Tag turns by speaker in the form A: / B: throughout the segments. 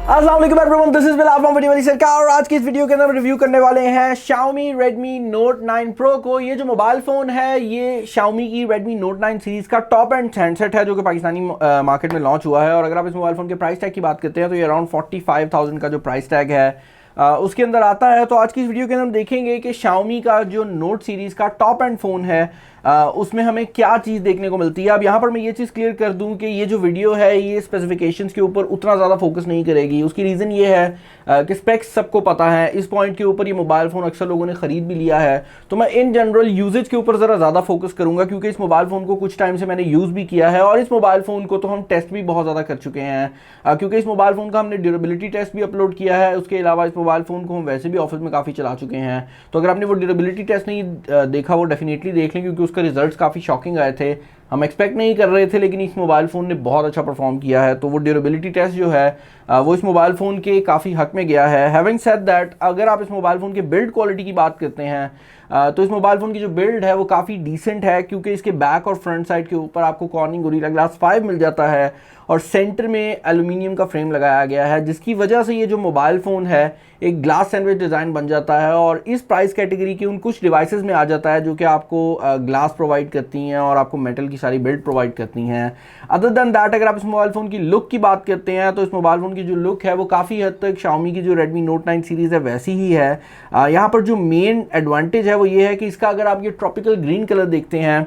A: अस्सलाम वालेकुम everyone, this is Bilal from video सरकार और आज की इस वीडियो के अंदर हम रिव्यू करने वाले हैं Xiaomi Redmi Note 9 Pro को। ये जो मोबाइल फ़ोन है ये Xiaomi की Redmi Note 9 सीरीज़ का टॉप एंड हैंडसेट है जो कि पाकिस्तानी मार्केट में लॉन्च हुआ है। और अगर आप इस मोबाइल फ़ोन के प्राइस टैग की बात करते हैं तो ये अराउंड 45,000 का जो प्राइस टैग है उसके अंदर आता है। तो आज की इस वीडियो के अंदर हम देखेंगे कि Xiaomi का जो नोट सीरीज़ का टॉप एंड फ़ोन है उसमें हमें क्या चीज़ देखने को मिलती है। अब यहाँ पर मैं ये चीज़ क्लियर कर दूँ कि ये जो वीडियो है ये स्पेसिफिकेशंस के ऊपर उतना ज़्यादा फोकस नहीं करेगी। उसकी रीज़न ये है कि स्पेक्स सबको पता है, इस पॉइंट के ऊपर ये मोबाइल फ़ोन अक्सर लोगों ने ख़रीद भी लिया है। तो मैं इन जनरल यूजेज के ऊपर ज़रा ज़्यादा फोकस करूँगा क्योंकि इस मोबाइल फ़ोन को कुछ टाइम से मैंने यूज़ भी किया है और इस मोबाइल फ़ोन को तो हम टेस्ट भी बहुत ज़्यादा कर चुके हैं क्योंकि इस मोबाइल फ़ोन का हमने ड्यूरेबिलिटी टेस्ट भी अपलोड किया है। उसके अलावा इस मोबाइल फ़ोन को हम वैसे भी ऑफिस में काफ़ी चला चुके हैं। तो अगर आपने वो ड्यूरेबिलिटी टेस्ट नहीं देखा वो डेफिनेटली देख लें क्योंकि उसका रिजल्ट काफ़ी शॉकिंग आए थे। हम एक्सपेक्ट नहीं कर रहे थे लेकिन इस मोबाइल फ़ोन ने बहुत अच्छा परफॉर्म किया है। तो वो ड्यूरेबिलिटी टेस्ट जो है वो इस मोबाइल फ़ोन के काफ़ी हक में गया है। हैविंग सेड दैट, अगर आप इस मोबाइल फ़ोन के बिल्ड क्वालिटी की बात करते हैं तो इस मोबाइल फ़ोन की जो बिल्ड है वो काफ़ी डिसेंट है क्योंकि इसके बैक और फ्रंट साइड के ऊपर आपको कॉर्निंग गोरिल्ला ग्लास 5 मिल जाता है और सेंटर में एल्यूमिनियम का फ्रेम लगाया गया है जिसकी वजह से ये जो मोबाइल फ़ोन है एक ग्लास सैंडविच डिज़ाइन बन जाता है और इस प्राइस कैटेगरी के उन कुछ डिवाइसेस में आ जाता है जो कि आपको ग्लास प्रोवाइड करती हैं और आपको मेटल की सारी बिल्ड प्रोवाइड करती हैं। अदर देन दैट, अगर आप इस मोबाइल फ़ोन की लुक की बात करते हैं तो इस मोबाइल फ़ोन की जो लुक है वो काफ़ी हद तक Xiaomi की जो Redmi Note 9 सीरीज़ है वैसी ही है। यहाँ पर जो मेन एडवांटेज है वो ये है कि इसका अगर आप ये ट्रॉपिकल ग्रीन कलर देखते हैं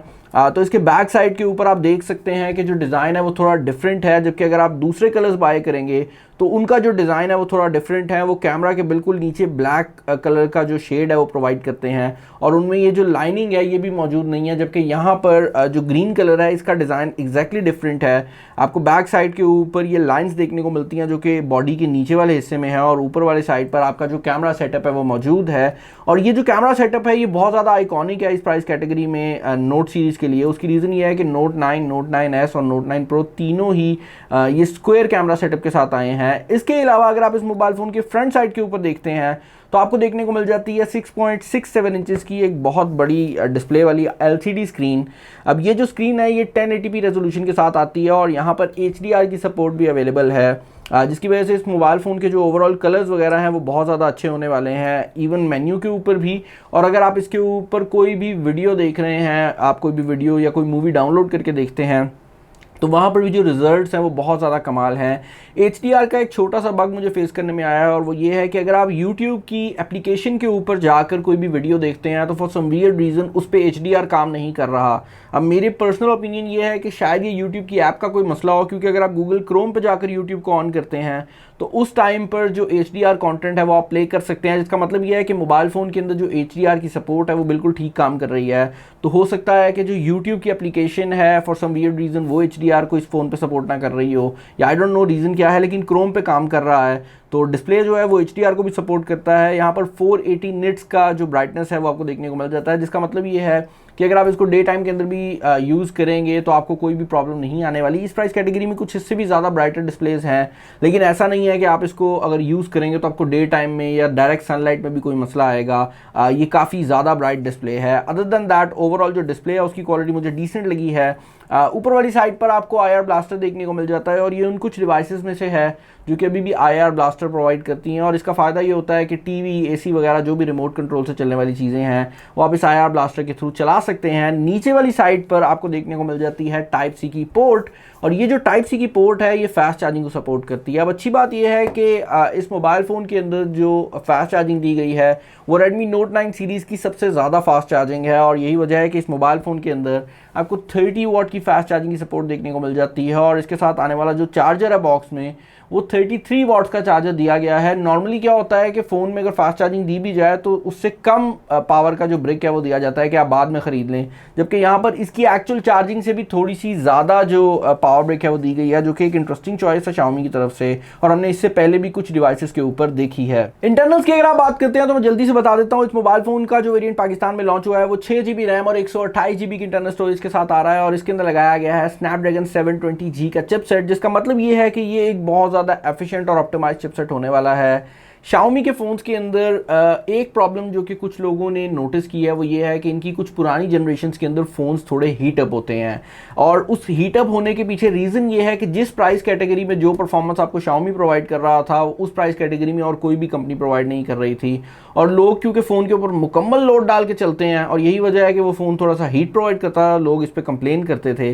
A: तो इसके बैक साइड के ऊपर आप देख सकते हैं कि जो डिज़ाइन है वो थोड़ा डिफरेंट है, जबकि अगर आप दूसरे कलर्स बाय करेंगे तो उनका जो डिज़ाइन है वो थोड़ा डिफरेंट है। वो कैमरा के बिल्कुल नीचे ब्लैक कलर का जो शेड है वो प्रोवाइड करते हैं और उनमें ये जो लाइनिंग है ये भी मौजूद नहीं है, जबकि यहाँ पर जो ग्रीन कलर है इसका डिज़ाइन एग्जैक्टली डिफरेंट है। आपको बैक साइड के ऊपर ये लाइंस देखने को मिलती हैं जो कि बॉडी के नीचे वाले हिस्से में है और ऊपर वाले साइड पर आपका जो कैमरा सेटअप है वो मौजूद है। और ये जो कैमरा सेटअप है ये बहुत ज़्यादा आइकॉनिक है इस प्राइस कैटेगरी में नोट सीरीज़ के लिए। उसकी रीज़न ये है कि नोट 9, नोट 9S और नोट 9 प्रो तीनों ही ये स्क्वायर कैमरा सेटअप के साथ आए हैं। इसके अलावा अगर आप इस मोबाइल फ़ोन के फ्रंट साइड के ऊपर देखते हैं तो आपको देखने को मिल जाती है 6.67 इंचेस की एक बहुत बड़ी डिस्प्ले वाली LCD स्क्रीन। अब ये जो स्क्रीन है ये 1080p रेजोल्यूशन के साथ आती है और यहाँ पर HDR की सपोर्ट भी अवेलेबल है जिसकी वजह से इस मोबाइल फ़ोन के जो ओवरऑल कलर्स वगैरह हैं वो बहुत ज़्यादा अच्छे होने वाले हैं, इवन मेन्यू के ऊपर भी। और अगर आप इसके ऊपर कोई भी वीडियो देख रहे हैं, आप कोई भी वीडियो या कोई मूवी डाउनलोड करके देखते हैं तो वहाँ पर भी जो रिजल्ट्स हैं वो बहुत ज़्यादा कमाल हैं। HDR का एक छोटा सा बग मुझे फेस करने में आया है और वो ये है कि अगर आप YouTube की एप्लीकेशन के ऊपर जाकर कोई भी वीडियो देखते हैं तो फॉर सम वियर्ड रीज़न उस पर HDR काम नहीं कर रहा। अब मेरी पर्सनल ओपिनियन ये है कि शायद ये YouTube की ऐप का कोई मसला हो क्योंकि अगर आप Google Chrome पर जाकर YouTube को ऑन करते हैं तो उस टाइम पर जो HDR कंटेंट है वो आप प्ले कर सकते हैं, जिसका मतलब ये है कि मोबाइल फ़ोन के अंदर जो HDR की सपोर्ट है वो बिल्कुल ठीक काम कर रही है। तो हो सकता है कि जो YouTube की एप्लीकेशन है फॉर सम वियर्ड रीज़न वो HDR को इस फ़ोन पे सपोर्ट ना कर रही हो या आई डोंट नो रीज़न क्या है, लेकिन क्रोम पे काम कर रहा है। तो डिस्प्ले जो है वो HDR को भी सपोर्ट करता है। यहाँ पर 480 निट्स का जो ब्राइटनेस है वो आपको देखने को मिल जाता है, जिसका मतलब ये है कि अगर आप इसको डे टाइम के अंदर भी यूज़ करेंगे तो आपको कोई भी प्रॉब्लम नहीं आने वाली। इस प्राइस कैटेगरी में कुछ इससे भी ज़्यादा ब्राइटर डिस्प्लेज हैं, लेकिन ऐसा नहीं है कि आप इसको अगर यूज़ करेंगे तो आपको डे टाइम में या डायरेक्ट सनलाइट में भी कोई मसला आएगा। ये काफ़ी ज़्यादा ब्राइट डिस्प्ले है। अदर देन दैट ओवरऑल जो डिस्प्ले है उसकी क्वालिटी मुझे डिसेंट लगी है। ऊपर वाली साइड पर आपको IR ब्लास्टर देखने को मिल जाता है और ये उन कुछ डिवाइसेस में से है जो कि अभी भी IR ब्लास्टर प्रोवाइड करती हैं और इसका फ़ायदा ये होता है कि टीवी, AC वगैरह जो भी रिमोट कंट्रोल से चलने वाली चीज़ें हैं वो आप इस IR ब्लास्टर के थ्रू चला सकते हैं। नीचे वाली साइड पर आपको देखने को मिल जाती है टाइप C की पोर्ट और ये जो टाइप C की पोर्ट है ये फास्ट चार्जिंग को सपोर्ट करती है। अब अच्छी बात यह है कि इस मोबाइल फ़ोन के अंदर जो फास्ट चार्जिंग दी गई है वो Redmi Note 9 सीरीज़ की सबसे ज़्यादा फास्ट चार्जिंग है और यही वजह है कि इस मोबाइल फ़ोन के अंदर आपको 30 वाट की फास्ट चार्जिंग की सपोर्ट देखने को मिल जाती है और इसके साथ आने वाला जो चार्जर है बॉक्स में वो 33 वाट्स का चार्जर दिया गया है। नॉर्मली क्या होता है कि फ़ोन में अगर फास्ट चार्जिंग दी भी जाए तो उससे कम पावर का जो ब्रिक है वो दिया जाता है कि आप बाद में ख़रीद लें, जबकि यहाँ पर इसकी एक्चुअल चार्जिंग से भी थोड़ी सी ज़्यादा जो पावर ब्रिक है वो दी गई है, जो कि एक इंटरेस्टिंग चॉइस है Xiaomi की तरफ से और हमने इससे पहले भी कुछ डिवाइसेस के ऊपर देखी है। इंटरनल्स की अगर आप बात करते हैं तो मैं जल्दी से बता देता हूँ। इस मोबाइल फ़ोन का जो वेरियंट पाकिस्तान में लॉन्च हुआ है वो 6GB रैम और 128GB की इंटरनल स्टोरेज के साथ आ रहा है और इसके अंदर लगाया गया है स्नैपड्रैगन 720G का चिपसेट, जिसका मतलब ये है कि ये एक बहुत ज़्यादा एफिशिएंट और ऑप्टिमाइज चिपसेट होने वाला है। Xiaomi के फ़ोन्स के अंदर एक प्रॉब्लम जो कि कुछ लोगों ने नोटिस की है वो ये है कि इनकी कुछ पुरानी जनरेशन्स के अंदर फ़ोन्स थोड़े हीट अप होते हैं, और उस हीट अप होने के पीछे रीज़न ये है कि जिस प्राइस कैटेगरी में जो परफॉर्मेंस आपको Xiaomi प्रोवाइड कर रहा था उस प्राइस कैटेगरी में और कोई भी कंपनी प्रोवाइड नहीं कर रही थी, और लोग क्योंकि फ़ोन के ऊपर मुकम्मल लोड डाल के चलते हैं और यही वजह है कि वो फ़ोन थोड़ा सा हीट प्रोवाइड करता है, लोग इस पर कंप्लेन करते थे।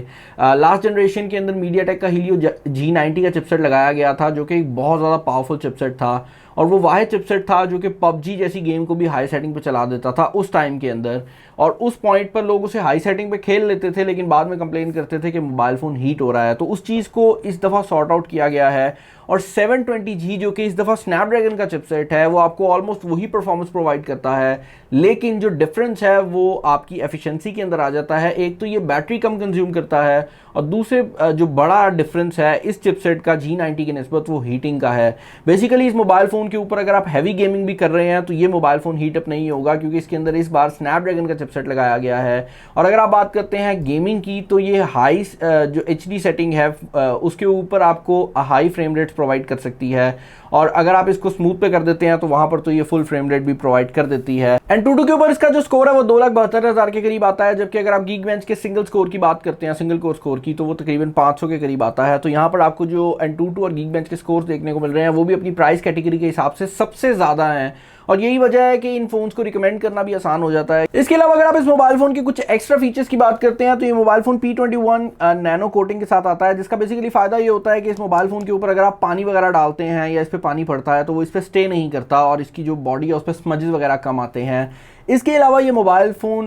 A: लास्ट जनरेशन के अंदर MediaTek का Helio G90 का चिपसेट लगाया गया था जो कि एक बहुत ज़्यादा पावरफुल चिपसेट था, और वो वाहिद चिपसेट था जो कि PUBG जैसी गेम को भी हाई सेटिंग पे चला देता था उस टाइम के अंदर, और उस पॉइंट पर लोग उसे हाई सेटिंग पे खेल लेते थे लेकिन बाद में कंप्लेन करते थे कि मोबाइल फ़ोन हीट हो रहा है। तो उस चीज़ को इस दफ़ा सॉर्ट आउट किया गया है, और 720G जो कि इस दफ़ा स्नैपड्रैगन का चिपसेट है वो आपको ऑलमोस्ट वही परफॉर्मेंस प्रोवाइड करता है, लेकिन जो डिफरेंस है वो आपकी एफिशिएंसी के अंदर आ जाता है। एक तो ये बैटरी कम कंज्यूम करता है, और दूसरे जो बड़ा डिफरेंस है इस चिपसेट का G90 की निस्बत वो हीटिंग का है। बेसिकली इस मोबाइल फ़ोन के ऊपर अगर आप हैवी गेमिंग भी कर रहे हैं तो ये मोबाइल फ़ोन हीटअप नहीं होगा, क्योंकि इसके अंदर इस बार स्नैपड्रैगन का चिपसेट लगाया गया है। और अगर आप बात करते हैं गेमिंग की तो ये हाई जो HD सेटिंग है उसके ऊपर आपको हाई फ्रेम रेट्स प्रोवाइड कर सकती है, और अगर आप इसको स्मूथ पे कर देते हैं तो वहां पर तो ये फुल फ्रेम रेट भी प्रोवाइड कर देती है। AnTuTu के ऊपर इसका जो स्कोर है वो 2,72,000 के करीब आता है, जबकि अगर आप Geekbench के सिंगल स्कोर की बात करते हैं, सिंगल कोर स्कोर की, तो वो तकरीबन 500 के करीब आता है। तो यहाँ पर आपको जो AnTuTu और Geekbench के स्कोर देखने को मिल रहे हैं वो भी अपनी प्राइस कैटेगरी के हिसाब से सबसे ज़्यादा हैं, और यही वजह है कि इन फोन्स को रिकमेंड करना भी आसान हो जाता है। इसके अलावा अगर आप इस मोबाइल फोन के कुछ एक्स्ट्रा फीचर्स की बात करते हैं तो ये mobile phone P21 nano coating के साथ आता है, जिसका बेसिकली फायदा ये होता है कि इस मोबाइल फोन के ऊपर अगर आप पानी वगैरह डालते हैं या इस पर पानी पड़ता है तो वो इस पर स्टे नहीं करता, और इसकी जो बॉडी है उस पर स्मजेस वगैरह कम आते हैं। इसके अलावा ये mobile phone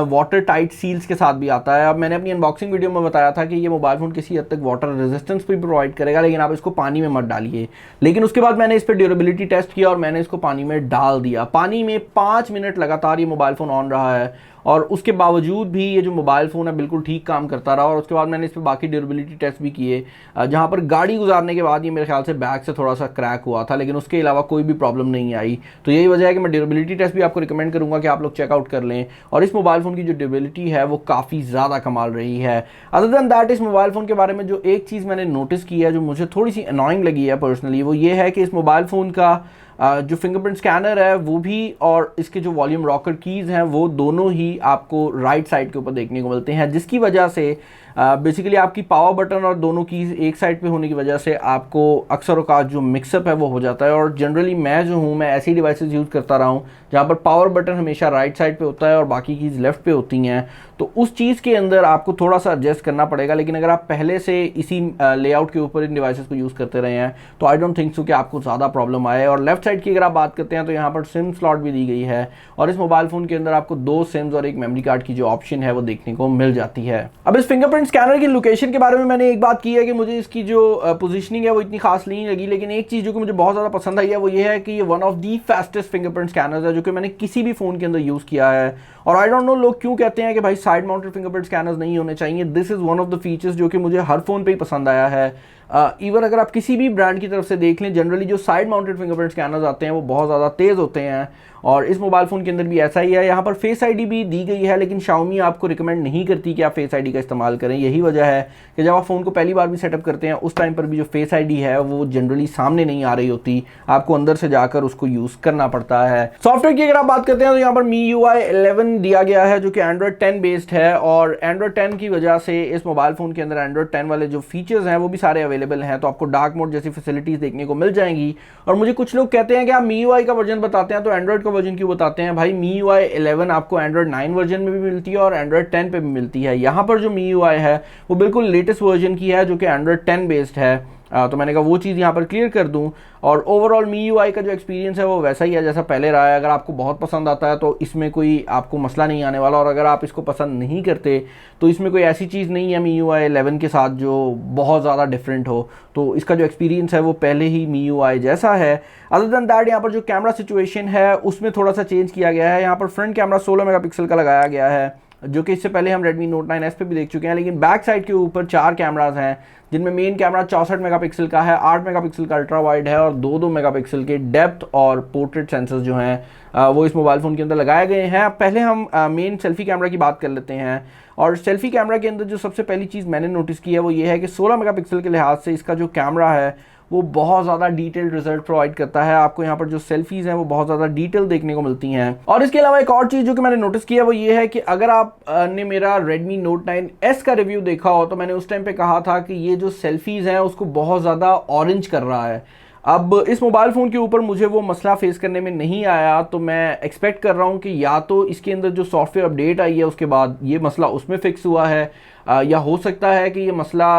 A: water tight seals के साथ भी आता है। अब मैंने अपनी अनबॉक्सिंग वीडियो में बताया था कि ये मोबाइल फ़ोन किसी हद तक वाटर रेजिस्टेंस भी प्रोवाइड करेगा, लेकिन आप इसको पानी में मत डालिए। लेकिन उसके बाद मैंने इस पर ड्यूरेबिलिटी टेस्ट किया और मैंने इसको पानी में डाल दिया। पानी में 5 मिनट लगातार ये मोबाइल फ़ोन ऑन रहा है, और उसके बावजूद भी ये जो मोबाइल फ़ोन है बिल्कुल ठीक काम करता रहा। और उसके बाद मैंने इस पर बाकी ड्यूरेबिलिटी टेस्ट भी किए, जहाँ पर गाड़ी गुजारने के बाद ये मेरे ख्याल से बैक से थोड़ा सा क्रैक हुआ था, लेकिन उसके अलावा कोई भी प्रॉब्लम नहीं आई। तो यही वजह है कि मैं ड्यूरेबिलिटी टेस्ट भी आपको रिकमेंड करूँगा कि आप लोग चेकआउट कर लें, और इस मोबाइल फ़ोन की जो ड्यूरेबिलिटी है वो काफ़ी ज़्यादा कमाल रही है। अदर दैन दैट इस मोबाइल फ़ोन के बारे में जो एक चीज़ मैंने नोटिस की है जो मुझे थोड़ी सी अनॉइंग लगी है पर्सनली, वो ये है कि इस मोबाइल फ़ोन का जो फिंगरप्रिंट स्कैनर है वो भी, और इसके जो वॉल्यूम रॉकर कीज़ हैं वो दोनों ही आपको राइट साइड के ऊपर देखने को मिलते हैं, जिसकी वजह से बेसिकली आपकी पावर बटन और दोनों कीज़ एक साइड पे होने की वजह से आपको अक्सर औकात जो मिक्सअप है वो हो जाता है। और जनरली मैं जो हूँ, मैं ऐसी डिवाइसेस यूज़ करता रहा हूँ जहाँ पर पावर बटन हमेशा राइट साइड पे होता है और बाकी कीज़ लेफ़्ट पे होती हैं, तो उस चीज़ के अंदर आपको थोड़ा सा एडजस्ट करना पड़ेगा। लेकिन अगर आप पहले से इसी लेआउट के ऊपर इन डिवाइसेस को यूज़ करते रहे हैं तो आई डोंट थिंक सो कि आपको ज़्यादा प्रॉब्लम आए। और लेफ्ट साइड की अगर आप बात करते हैं तो यहाँ पर सिम स्लॉट भी दी गई है, और इस मोबाइल फ़ोन के अंदर आपको 2 सिम्स और एक मेमोरी कार्ड की जो ऑप्शन है वो देखने को मिल जाती है। अब इस फिंगरप्रिंट स्कैनर की लोकेशन के बारे में मैंने एक बात की है कि मुझे इसकी जो पोजीशनिंग है वो इतनी खास नहीं लगी, लेकिन एक चीज़ जो कि मुझे बहुत ज़्यादा पसंद आई है वो ये है कि ये one of the fastest fingerprint scanners है जो कि मैंने किसी भी फ़ोन के अंदर यूज़ किया है। और आई डोंट नो लोग क्यों कहते हैं कि भाई साइड माउंटेड फिंगरप्रिंट स्कैनर्स नहीं होने चाहिए। This is one of the features जो कि मुझे हर फ़ोन पे ही पसंद आया है। इवन अगर आप किसी भी ब्रांड की तरफ से देख लें, जनरली जो साइड माउंटेड फिंगरप्रिंट स्कैनर्स आते हैं वो बहुत ज़्यादा तेज़ होते हैं, और इस मोबाइल फ़ोन के अंदर भी ऐसा ही है। यहाँ पर फेस आईडी भी दी गई है, लेकिन Xiaomi आपको रिकमेंड नहीं करती कि आप फेस आईडी का इस्तेमाल करें। यही वजह है कि जब आप फ़ोन को पहली बार भी सेटअप करते हैं उस टाइम पर भी जो फेस आईडी है वो जनरली सामने नहीं आ रही होती, आपको अंदर से जाकर उसको यूज़ करना पड़ता है। सॉफ्टवेयर की अगर आप बात करते हैं तो यहाँ पर MIUI 11 दिया गया है जो कि Android 10 बेस्ड है, और Android 10 की वजह से इस मोबाइल फ़ोन के अंदर Android 10 वाले जो फीचर्स हैं वो भी सारे अवेलेबल हैं। तो आपको डार्क मोड जैसी फैसिलिटीज़ देखने को मिल जाएंगी। और मुझे कुछ लोग कहते हैं कि आप MIUI का वर्जन बताते हैं तो एंड्रॉइड का वर्जन क्यों बताते हैं? भाई MIUI 11 आपको Android 9 वर्जन में भी मिलती है और Android 10 पे भी मिलती है। यहाँ पर जो MIUI है वो बिल्कुल लेटेस्ट वर्जन की है जो कि Android 10 बेस्ड है। तो मैंने कहा वो चीज़ यहाँ पर क्लियर कर दूँ। और ओवरऑल MIUI का जो एक्सपीरियंस है वो वैसा ही है जैसा पहले रहा है। अगर आपको बहुत पसंद आता है तो इसमें कोई आपको मसला नहीं आने वाला, और अगर आप इसको पसंद नहीं करते तो इसमें कोई ऐसी चीज़ नहीं है MIUI 11 के साथ जो बहुत ज़्यादा डिफरेंट हो। तो इसका जो एक्सपीरियंस है वो पहले ही MIUI जैसा है। अदर दैन दैट यहाँ पर जो कैमरा सिचुएशन है उसमें थोड़ा सा चेंज किया गया है। यहाँ पर फ्रंट कैमरा 16 मेगापिक्सल का लगाया गया है, जो कि इससे पहले हम Redmi Note 9S पे भी देख चुके हैं। लेकिन बैक साइड के ऊपर 4 कैमराज हैं, जिनमें मेन कैमरा 64 मेगापिक्सल का है, 8 मेगापिक्सल का अल्ट्रा वाइड है, और 2 मेगापिक्सल के डेप्थ और पोर्ट्रेट सेंसर्स जो हैं वो इस मोबाइल फ़ोन के अंदर लगाए गए हैं। पहले हम मेन सेल्फी कैमरा की बात कर लेते हैं। और सेल्फी कैमरा के अंदर जो सबसे पहली चीज़ मैंने नोटिस की है वो ये है कि 16 मेगापिक्सल के लिहाज से इसका जो कैमरा है वो बहुत ज़्यादा डिटेल्ड रिजल्ट प्रोवाइड करता है। आपको यहाँ पर जो सेल्फीज़ हैं वो बहुत ज़्यादा डिटेल देखने को मिलती हैं। और इसके अलावा एक और चीज़ जो कि मैंने नोटिस किया वो ये है कि अगर आपने मेरा Redmi Note 9S का रिव्यू देखा हो तो मैंने उस टाइम पे कहा था कि ये जो सेल्फीज़ हैं उसको बहुत ज़्यादा ऑरेंज कर रहा है। अब इस मोबाइल फ़ोन के ऊपर मुझे वो मसला फेस करने में नहीं आया, तो मैं एक्सपेक्ट कर रहा हूँ कि या तो इसके अंदर जो सॉफ्टवेयर अपडेट आई है उसके बाद ये मसला उसमें फ़िक्स हुआ है, या हो सकता है कि ये मसला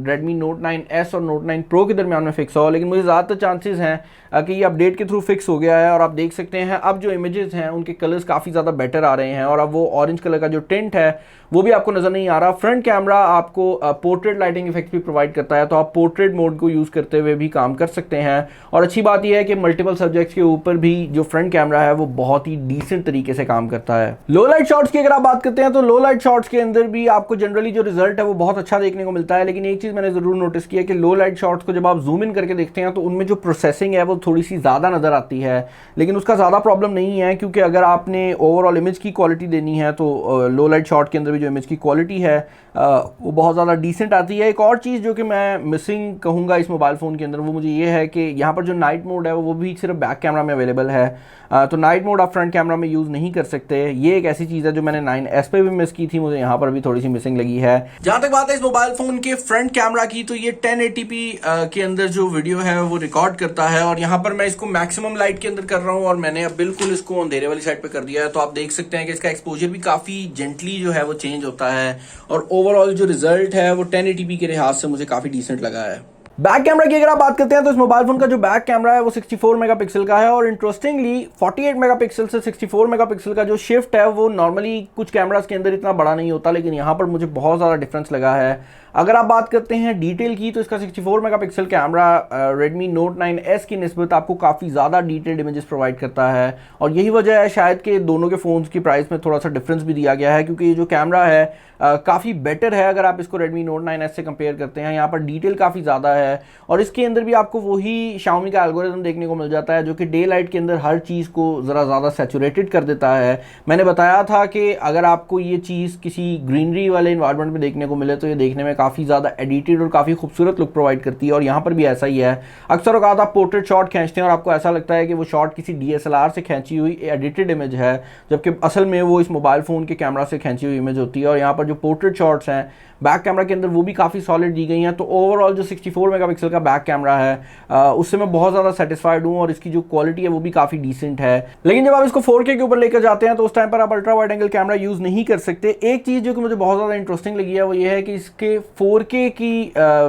A: Redmi Note 9S और Note 9 Pro के दरमियान में फ़िक्स हो, लेकिन मुझे ज़्यादातर चांसेस हैं कि ये अपडेट के थ्रू फिक्स हो गया है। और आप देख सकते हैं अब जो इमेजेस हैं उनके कलर्स काफ़ी ज़्यादा बेटर आ रहे हैं, और अब वो ऑरेंज कलर का जो टिंट है वो भी आपको नज़र नहीं आ रहा। फ्रंट कैमरा आपको पोर्ट्रेट लाइटिंग इफेक्ट भी प्रोवाइड करता है, तो आप पोर्ट्रेट मोड को यूज़ करते हुए भी काम कर सकते हैं। और अच्छी बात यह है कि मल्टीपल सब्जेक्ट्स के ऊपर भी जो फ्रंट कैमरा है वो बहुत ही डिसेंट तरीके से काम करता है। लो लाइट शॉट्स की अगर आप बात करते हैं तो लो लाइट शॉट्स के अंदर भी आपको जनरली जो रिजल्ट है वो बहुत अच्छा देखने को मिलता है, लेकिन एक चीज़ मैंने ज़रूर नोटिस किया कि लो लाइट शॉट्स को जब आप जूम इन करके देखते हैं तो उनमें जो प्रोसेसिंग है वो थोड़ी सी ज़्यादा नज़र आती है, लेकिन उसका ज़्यादा प्रॉब्लम नहीं है, क्योंकि अगर आपने ओवरऑल इमेज की क्वालिटी देनी है तो लो लाइट शॉट के अंदर भी जो इमेज की क्वालिटी है वो बहुत ज़्यादा डिसेंट आती है। एक और चीज़ जो कि मैं मिसिंग कहूँगा इस मोबाइल फ़ोन के अंदर वो मुझे ये है कि यहाँ पर जो नाइट मोड है वो भी सिर्फ बैक कैमरा में अवेलेबल है, तो नाइट मोड आप फ्रंट कैमरा में यूज़ नहीं कर सकते। ये एक ऐसी चीज़ है जो मैंने 9S पे भी मिस की थी, मुझे यहाँ पर भी थोड़ी सी मिसिंग लगी है। जहाँ तक बात है इस मोबाइल फ़ोन के फ्रंट कैमरा की, तो ये 1080p के अंदर जो वीडियो है वो रिकॉर्ड करता है, और यहाँ पर मैं इसको मैक्सिमम लाइट के अंदर कर रहा हूँ और मैंने अब बिल्कुल इसको अंधेरे वाली साइड पे कर दिया है। तो आप देख सकते हैं कि इसका एक्सपोजर भी काफ़ी जेंटली जो है वो चेंज होता है, और ओवरऑल जो रिजल्ट है वो 1080p के लिहाज से मुझे काफ़ी डिसेंट लगा है। बैक कैमरा की अगर आप बात करते हैं तो इस मोबाइल फोन का जो बैक कैमरा है वो 64 मेगापिक्सल का है, और इंटरेस्टिंगली 48 मेगापिक्सल से 64 मेगापिक्सल का जो शिफ्ट है वो नॉर्मली कुछ कैमरास के अंदर इतना बड़ा नहीं होता, लेकिन यहाँ पर मुझे बहुत ज़्यादा डिफरेंस लगा है। अगर आप बात करते हैं डिटेल की तो इसका 64 megapixel camera Redmi Note 9S की निस्बत आपको काफ़ी ज़्यादा डिटेल्ड इमेजेस प्रोवाइड करता है, और यही वजह है शायद कि दोनों के फ़ोन्स की प्राइस में थोड़ा सा डिफरेंस भी दिया गया है, क्योंकि ये जो कैमरा है काफ़ी बेटर है अगर आप इसको Redmi Note 9S से कंपेयर करते हैं। यहाँ पर डिटेल काफ़ी ज़्यादा है, और इसके अंदर भी आपको वही Xiaomi का एल्गोरिथम देखने को मिल जाता है जो कि डे लाइट के अंदर हर चीज़ को ज़रा ज़्यादा सैचुरेटेड कर देता है। मैंने बताया था कि अगर आपको ये चीज़ किसी ग्रीनरी वाले इन्वायरमेंट में देखने को मिले तो ये देखने में काफ़ी ज़्यादा एडिटेड और काफ़ी खूबसूरत लुक प्रोवाइड करती है, और यहाँ पर भी ऐसा ही है। अक्सर औक़ात आप पोर्ट्रेट शॉट खींचते हैं और आपको ऐसा लगता है कि वो शॉट किसी DSLR से खींची हुई एडिटेड इमेज है, जबकि असल में वो इस मोबाइल फ़ोन के कैमरा से खींची हुई इमेज होती है। और यहाँ पर जो पोर्ट्रेट शॉट्स हैं बैक कैमरा के अंदर वो भी काफ़ी सॉलिड दी गई हैं। तो ओवरऑल जो 64 मेगापिक्सल का बैक कैमरा है उससे मैं बहुत ज़्यादा सेटिस्फाइड हूँ, और इसकी जो क्वालिटी है वो भी काफ़ी डिसेंट है। लेकिन जब आप इसको 4K के ऊपर लेकर जाते हैं तो उस टाइम पर आप ultra wide angle camera use नहीं कर सकते। एक चीज़ जो कि मुझे बहुत ज़्यादा इंटरेस्टिंग लगी है वो ये है कि इसके 4K की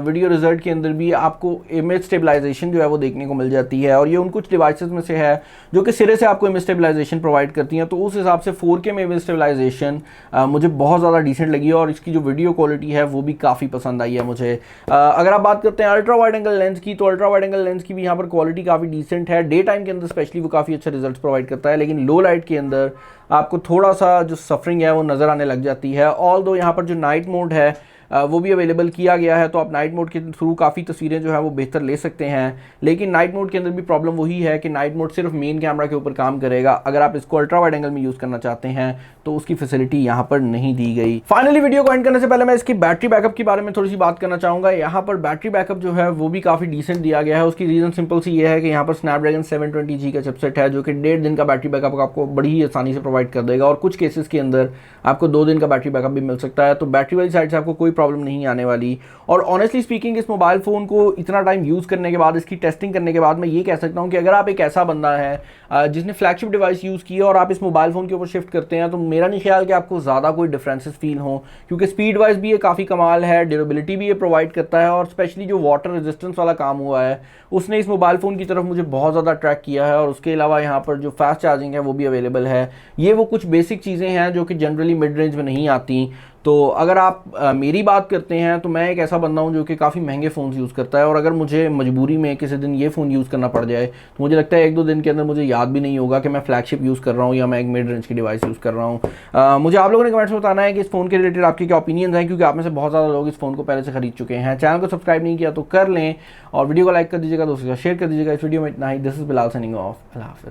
A: वीडियो रिजल्ट के अंदर भी आपको इमेज स्टेबलाइजेशन जो है वो देखने को मिल जाती है, और ये उन कुछ डिवाइसेस में से है जो कि सिरे से आपको इमेज स्टेबलाइजेशन प्रोवाइड करती हैं। तो उस हिसाब से 4K में इमेज स्टेबलाइजेशन मुझे बहुत ज़्यादा डिसेंट लगी है, और इसकी जो वीडियो क्वालिटी है वो भी काफ़ी पसंद आई है मुझे। अगर आप बात करते हैं अल्ट्रा वाइड एंगल लेंस की, तो अल्ट्रा वाइड एंगल लेंस की भी यहाँ पर क्वालिटी काफ़ी डिसेंट है। डे टाइम के अंदर स्पेशली वो काफ़ी अच्छा रिजल्ट प्रोवाइड करता है, लेकिन लो लाइट के अंदर आपको थोड़ा सा जो सफरिंग है वो नज़र आने लग जाती है। ऑल दो यहाँ पर जो नाइट मोड है वो भी अवेलेबल किया गया है, तो आप नाइट मोड के थ्रू काफ़ी तस्वीरें जो है वो बेहतर ले सकते हैं। लेकिन नाइट मोड के अंदर भी प्रॉब्लम वही है कि नाइट मोड सिर्फ मेन कैमरा के ऊपर काम करेगा, अगर आप इसको अल्ट्रा वाइड एंगल में यूज़ करना चाहते हैं तो उसकी फैसिलिटी यहाँ पर नहीं दी गई। फाइनली वीडियो को एंड करने से पहले मैं इसकी बैटरी बैकअप के बारे में थोड़ी सी बात करना चाहूँगा। यहाँ पर बैटरी बैकअप जो है वो भी काफ़ी डिसेंट दिया गया है। उसकी रीज़न सिंपल सी ये है कि यहाँ पर स्नैपड्रैगन 720G का चिपसेट है जो कि 1.5 दिन का बैटरी बैकअप आपको बड़ी ही आसानी से प्रोवाइड कर देगा, और कुछ केसेस के अंदर आपको 2 दिन का बैटरी बैकअप भी मिल सकता है। तो बैटरी वाली साइड से आपको कोई प्रॉब्लम नहीं आने वाली। और ऑनेस्टली स्पीकिंग इस मोबाइल फ़ोन को इतना टाइम यूज़ करने के बाद, इसकी टेस्टिंग करने के बाद, मैं ये कह सकता हूँ कि अगर आप एक ऐसा बंदा है जिसने फ्लैगशिप डिवाइस यूज़ की है और आप इस मोबाइल फ़ोन के ऊपर शिफ्ट करते हैं, तो मेरा नहीं ख्याल कि आपको ज़्यादा कोई डिफरेंसेस फील हो, क्योंकि स्पीड वाइज भी ये काफ़ी कमाल है, ड्यूरेबिलिटी भी ये प्रोवाइड करता है, और स्पेशली जो वाटर रेजिस्टेंस वाला काम हुआ है उसने इस मोबाइल फ़ोन की तरफ मुझे बहुत ज़्यादा अट्रैक्ट किया है। और उसके अलावा यहाँ पर जो फास्ट चार्जिंग है वो भी अवेलेबल है। ये वो कुछ बेसिक चीज़ें हैं जो कि जनरली मिड रेंज में नहीं आती। तो अगर आप मेरी बात करते हैं तो मैं एक ऐसा बंदा हूं जो कि काफ़ी महंगे फ़ोन यूज़ करता है, और अगर मुझे मजबूरी में किसी दिन ये फ़ोन यूज़ करना पड़ जाए तो मुझे लगता है 1-2 दिन के अंदर मुझे याद भी नहीं होगा कि मैं फ्लैगशिप यूज़ कर रहा हूं या मैं एक मिड रेंज की डिवाइस यूज़ कर रहा हूं। मुझे आप लोगों ने कमेंट्स में बताना है कि इस फ़ोन के रिलेटेड आपके क्या ओपिनियंस हैं, क्योंकि आप में से बहुत ज़्यादा लोग इस फ़ोन को पहले से खरीद चुके हैं। चैनल को सब्सक्राइब नहीं किया तो कर लें, और वीडियो को लाइक कर दीजिएगा, दोस्तों का शेयर कर दीजिएगा। इस वीडियो में इतना ही। This is Bilal signing off. अल्लाह हाफ़िज़।